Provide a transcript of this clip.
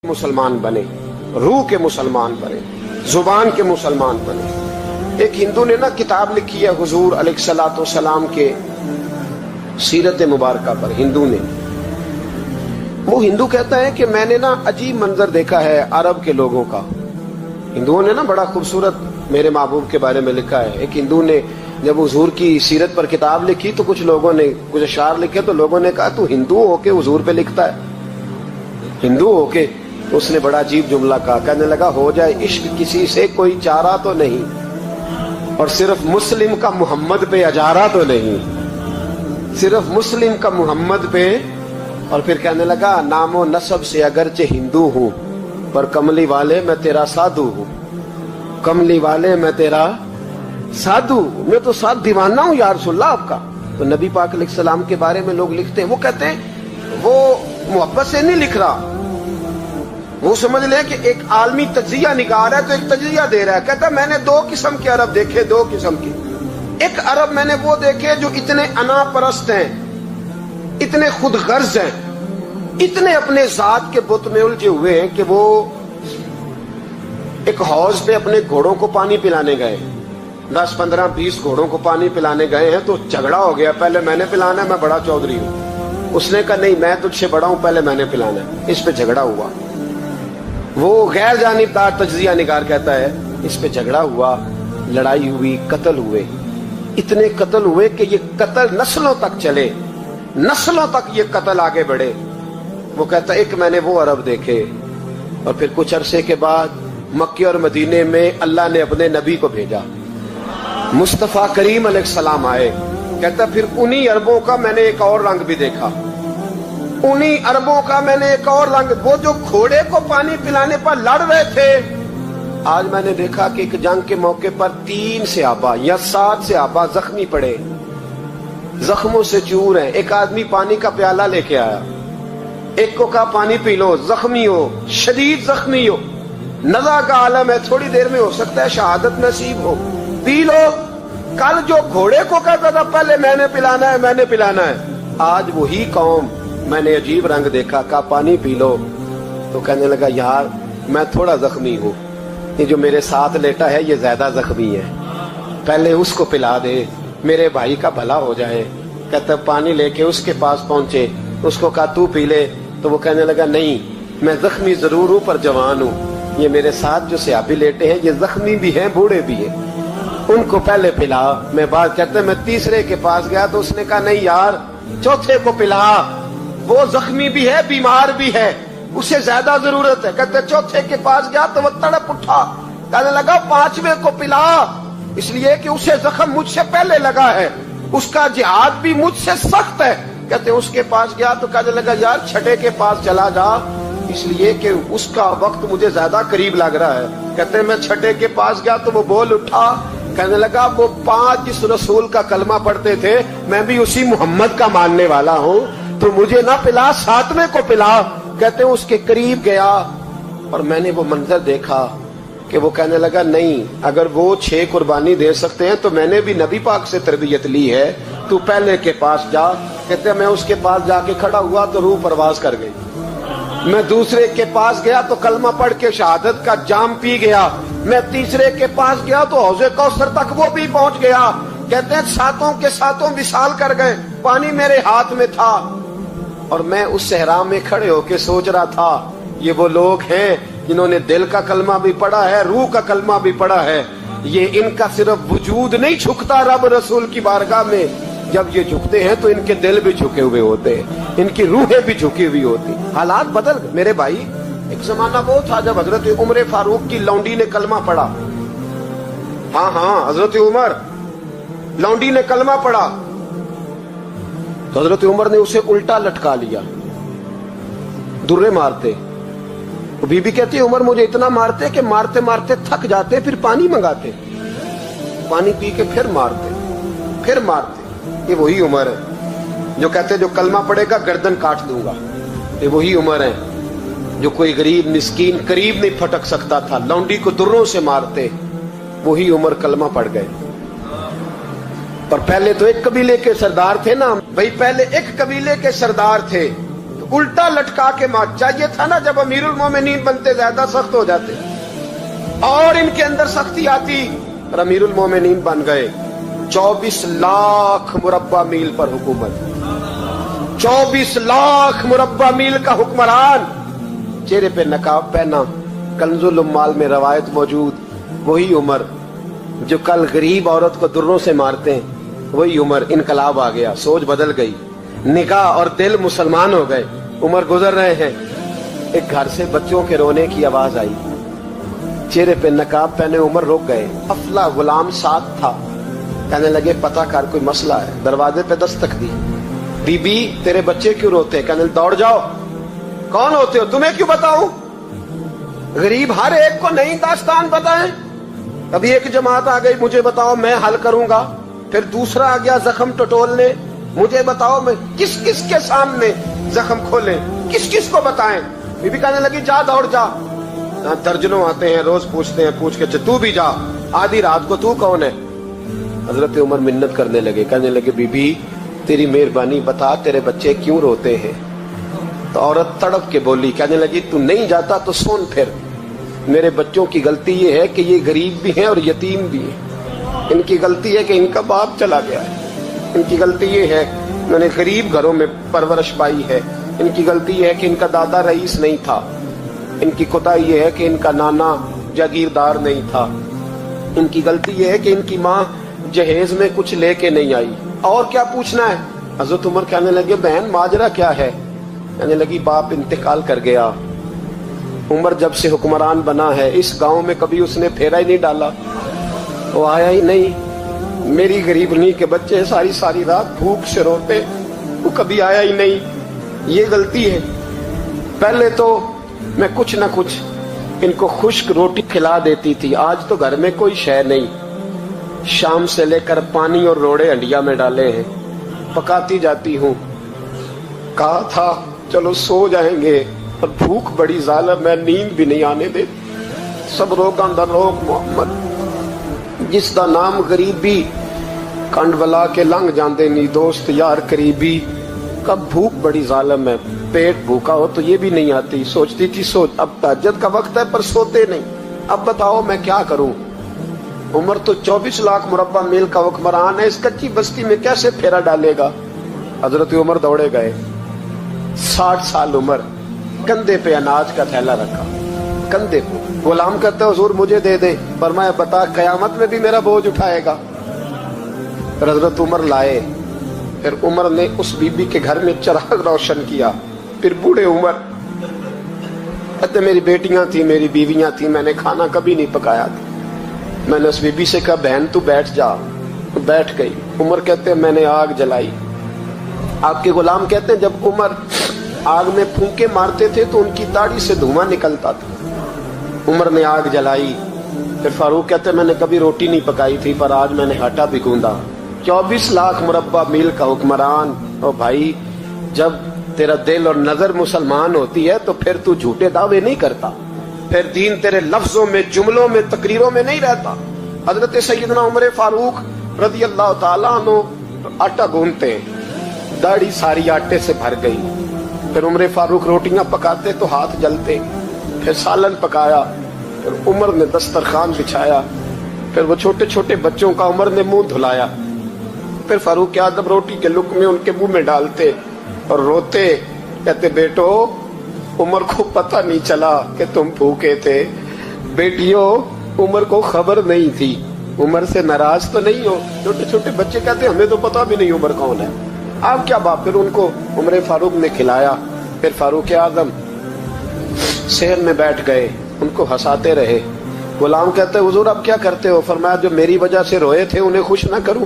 मुसलमान बने, रूह के मुसलमान बने, जुबान के मुसलमान बने। एक हिंदू ने ना किताब लिखी है हुजूर अलैहिस्सलातु वस्सलाम के सीरत मुबारका पर। हिंदू ने, वो हिंदू कहता है कि मैंने ना अजीब मंजर देखा है अरब के लोगों का। हिंदुओं ने ना बड़ा खूबसूरत मेरे महबूब के बारे में लिखा है। एक हिंदू ने जब हुजूर की सीरत पर किताब लिखी तो कुछ लोगों ने कुछ अशार लिखे, तो लोगों ने कहा तू हिंदू होके हुजूर पे लिखता है, हिंदू होके। तो उसने बड़ा अजीब जुमला कहा, कहने लगा हो जाए इश्क किसी से कोई चारा तो नहीं, और सिर्फ मुस्लिम का मोहम्मद पे अजारा तो नहीं, सिर्फ मुस्लिम का मोहम्मद पे। और फिर कहने लगा नामो नसब से अगरचे हिंदू हूं, पर कमली वाले मैं तेरा साधु हूं, कमली वाले मैं तेरा साधु, मैं तो साथ दीवाना हूं या रसूलल्लाह आपका। तो नबी पाक अलैहिस्सलाम के बारे में लोग लिखते हैं, वो कहते हैं वो मोहब्बत से नहीं लिख रहा, वो समझ ले कि एक आलमी तज्जिया निकाल रहा है तो एक तज्जिया दे रहा है। कहता मैंने दो किस्म के अरब देखे, दो किस्म के। एक अरब मैंने वो देखे जो इतने अना परस्त हैं, इतने खुद गर्ज हैं, इतने अपने जात के बुत में उलझे हुए हैं कि वो एक हौज पे अपने घोड़ों को पानी पिलाने गए, 10, 15, 20 घोड़ों को पानी पिलाने गए हैं। तो झगड़ा हो गया, पहले मैंने पिलाना है, मैं बड़ा चौधरी हूं। उसने कहा नहीं मैं तुझसे बड़ा हूं, पहले मैंने पिलाना है। इस पे झगड़ा हुआ। वो गैर जानिबदार तज्जिया निगार कहता है इस पे झगड़ा हुआ, लड़ाई हुई, कत्ल हुए, इतने कत्ल हुए कि ये कत्ल नस्लों तक चले, नस्लों तक ये कत्ल आगे बढ़े। वो कहता एक मैंने वो अरब देखे। और फिर कुछ अरसे के बाद मक्के और मदीने में अल्लाह ने अपने नबी को भेजा, मुस्तफा करीम अलैहिस्सलाम आए। कहता फिर उन्हीं अरबों का मैंने एक और रंग भी देखा, उन्हीं अरबों का मैंने एक और रंग, वो जो घोड़े को पानी पिलाने पर लड़ रहे थे, आज मैंने देखा कि एक जंग के मौके पर 3 सहाबा या 7 सहाबा जख्मी पड़े, जख्मों से चूर हैं। एक आदमी पानी का प्याला लेके आया, एक को कहा पानी पी लो, जख्मी हो, शदीद जख्मी हो, नज़ा का आलम है, थोड़ी देर में हो सकता है शहादत नसीब हो, पी लो। कल जो घोड़े को कहता था पहले मैंने पिलाना है, मैंने पिलाना है, आज वही कौम मैंने अजीब रंग देखा, कहा पानी पी लो। तो कहने लगा यार मैं थोड़ा जख्मी हूँ, ये जो मेरे साथ लेटा है ये ज्यादा जख्मी है, पहले उसको पिला दे, मेरे भाई का भला हो जाए। कहता पानी लेके उसके पास पहुंचे, उसको कहा तू पी ले। तो वो कहने लगा नहीं मैं जख्मी जरूर हूँ पर जवान हूँ, ये मेरे साथ जो सहाबी लेटे हैं ये जख्मी भी हैं, बूढ़े भी हैं, उनको पहले पिला। मैं बात कहते मैं तीसरे के पास गया तो उसने कहा नहीं यार चौथे को पिला, वो जख्मी भी है, बीमार भी है, उसे ज्यादा जरूरत है। कहते चौथे के पास गया तो वो तड़प उठा, कहने लगा 5वें को पिला, इसलिए कि उसे जख्म मुझसे पहले लगा है, उसका जिहाद भी मुझसे सख्त है। कहते उसके पास गया तो कहने लगा यार 6ठे के पास चला जा, इसलिए कि उसका वक्त मुझे ज्यादा करीब लग रहा है। कहते मैं 6ठे के पास गया तो वो बोल उठा, कहने लगा वो 5 जिस रसूल का कलमा पढ़ते थे मैं भी उसी मोहम्मद का मानने वाला हूँ, तो मुझे ना पिला 7वें को पिला। कहते उसके करीब गया और मैंने वो मंजर देखा कि वो कहने लगा नहीं अगर वो 6 कुर्बानी दे सकते हैं तो मैंने भी नबी पाक से तरबियत ली है, तू पहले के पास जा। कहते मैं उसके पास जाके खड़ा हुआ तो रूह परवाज कर गई। मैं दूसरे के पास गया तो कलमा पढ़ के शहादत का जाम पी गया। मैं तीसरे के पास गया तो हौज़े कौसर तक वो भी पहुंच गया। कहते हैं 7 के 7 विशाल कर गए, पानी मेरे हाथ में था और मैं उस सहरा में खड़े होके सोच रहा था ये वो लोग हैं जिन्होंने दिल का कलमा भी पढ़ा है, रूह का कलमा भी पढ़ा है, ये इनका सिर्फ वजूद नहीं झुकता रब रसूल की बारगाह में, जब ये झुकते हैं तो इनके दिल भी झुके हुए होते हैं, इनकी रूहें भी झुकी हुई होती। हालात बदल गए मेरे भाई। एक जमाना वो था जब हजरत उमर फारूक की लौंडी ने कलमा पढ़ा, हाँ हजरत उमर लौंडी ने कलमा पढ़ा तो हजरत उमर ने उसे उल्टा लटका लिया, दुर्रे मारते। तो बीबी कहती है उमर मुझे इतना मारते कि मारते मारते थक जाते, फिर पानी मंगाते, पानी पी के फिर मारते, फिर मारते। ये वही उमर है जो कहते जो कलमा पड़ेगा गर्दन काट दूंगा, ये वही उमर है जो कोई गरीब मिस्कीन करीब नहीं फटक सकता था, लौंडी को दुर्रों से मारते, वही उमर कलमा पड़ गए। और पहले तो एक कबीले के सरदार थे ना भाई, पहले एक कबीले के सरदार थे, तो उल्टा लटका के मार। चाहिए था ना जब अमीरुल मोमिनीन बनते ज्यादा सख्त हो जाते और इनके अंदर सख्ती आती, और अमीरुल मोमिनीन बन गए। 24 लाख मुरब्बा मील पर हुकूमत, 24 लाख मुरब्बा मील का हुक्मरान, चेहरे पे नकाब पहना। कंजुल उम्माल में रवायत मौजूद, वही उमर जो कल गरीब औरत को दुर्रों से मारते हैं, वही उमर। इनकलाब आ गया, सोच बदल गई, निगाह और दिल मुसलमान हो गए। उमर गुजर रहे हैं, एक घर से बच्चों के रोने की आवाज आई। चेहरे पे नकाब पहने उमर रुक गए। अफला गुलाम साथ था। कहने लगे पता कर, कोई मसला है। दरवाजे पे दस्तक दी। बीबी तेरे बच्चे क्यों रोते? कहने दौड़ जाओ। कौन होते हो? तुम्हें क्यों बताऊं? गरीब हर एक को नहीं दास्तान पता है। कभी एक जमात आ गई, मुझे बताओ मैं हल करूंगा। फिर दूसरा आ गया जख्म टटोलने, मुझे बताओ मैं किस किस के सामने जख्म खोले, किस किस को बताएं। बीबी कहने लगी जा दौड़ जा। दर्जनों आते हैं, रोज पूछते हैं, पूछ के तू भी जा। आधी रात को तू कौन है? हजरत उमर मिन्नत करने लगे, कहने लगे बीबी तेरी मेहरबानी बता तेरे बच्चे क्यों रोते हैं। तो औरत तड़प के बोली, कहने लगी तू नहीं जाता तो सुन फिर। मेरे बच्चों की गलती ये है कि ये गरीब भी हैं और यतीम भी हैं। इनकी गलती है कि इनका बाप चला गया है। इनकी गलती ये है मैंने गरीब घरों में परवरिश पाई है। इनकी गलती ये है कि इनका दादा रईस नहीं था। इनकी कोताही ये है कि इनका नाना जागीरदार नहीं था। इनकी गलती ये है कि इनकी माँ जहेज में कुछ लेके नहीं आई। और क्या पूछना है? हजरत उमर कहने लगे बहन माजरा क्या है? कहने लगी बाप इंतकाल कर गया। उमर जब से हुक्मरान बना है इस गांव में कभी उसने फेरा ही नहीं डाला, वो आया ही नहीं। मेरी गरीबनी के बच्चे सारी सारी रात भूख से रोते, वो कभी आया ही नहीं। ये गलती है। पहले तो मैं कुछ न कुछ इनको खुश्क रोटी खिला देती थी, आज तो घर में कोई शय नहीं। शाम से लेकर पानी और रोड़े हंडिया में डाले हैं, पकाती जाती हूँ। कहा था चलो सो जाएंगे, पर भूख बड़ी जालिम है, नींद भी नहीं आने दे। सब रोगां दा रोग मोहम्मद, जिसका नाम गरीबी कंड वला के लंघ जाते नी दोस्त यार करीबी। कब भूख बड़ी जालिम है, पेट भूखा हो तो ये भी नहीं आती। सोचती थी सोच अब तहज्जुद का वक्त है पर सोते नहीं। अब बताओ मैं क्या करूं? उमर तो 24 लाख मुरब्बा मील का हुक्मरान है, इस कच्ची बस्ती में कैसे फेरा डालेगा? हजरत उमर दौड़े गए। 60 साल उम्र, कंधे पे अनाज का थैला रखा, कंधे पे। गुलाम कहते हुजूर मुझे दे दे। फरमाया बता कयामत में भी मेरा बोझ उठाएगा? हजरत उमर लाए। फिर उमर ने उस बीबी के घर में चिराग रोशन किया। फिर बूढ़े उमर कहते मेरी बेटियां थी, मेरी बीवियां थी, मैंने खाना कभी नहीं पकाया था। मैंने उस बीबी से कहा बहन तू बैठ जा, तो बैठ गई। उमर कहते मैंने आग जलाई। आपके गुलाम कहते हैं जब उमर आग में फूंके मारते थे तो उनकी दाढ़ी से धुआं निकलता था। उमर ने आग जलाई। फिर फारूक कहते मैंने कभी रोटी नहीं पकाई थी पर आज मैंने आटा भी गूंदा। 24 लाख मुरब्बा मील का हुक्मरान। और भाई जब तेरा दिल और नजर मुसलमान होती है तो फिर तू झूठे दावे नहीं करता, फिर दीन तेरे लफ्जों में, जुमलों में, तकरीरों में नहीं रहता। हजरत सैयदना उमर फारूक रज़ी अल्लाह ताला अन्हु आटा गूंथते, दाढ़ी सारी आटे से भर गई। फिर उमर फारूक रोटियां पकाते तो हाथ जलते। फिर सालन पकाया, फिर उमर ने दस्तरखान बिछाया। फिर वो छोटे छोटे बच्चों का उमर ने मुंह धुलाया। फिर फारूक आजम रोटी के लुक़्मे उनके मुंह में डालते और रोते, कहते बेटो उमर को पता नहीं चला कि तुम भूखे थे। बेटियों उमर को खबर नहीं थी। उमर से नाराज तो नहीं हो? छोटे छोटे बच्चे कहते हमें तो पता भी नहीं उमर कौन है। आप क्या बाप? फिर उनको उमर फारूक ने खिलाया। फिर फारूक आजम शहर में बैठ गए, उनको हंसाते रहे। गुलाम कहते हुजूर अब क्या करते हो? फरमाया जो मेरी वजह से रोए थे उन्हें खुश ना करूं?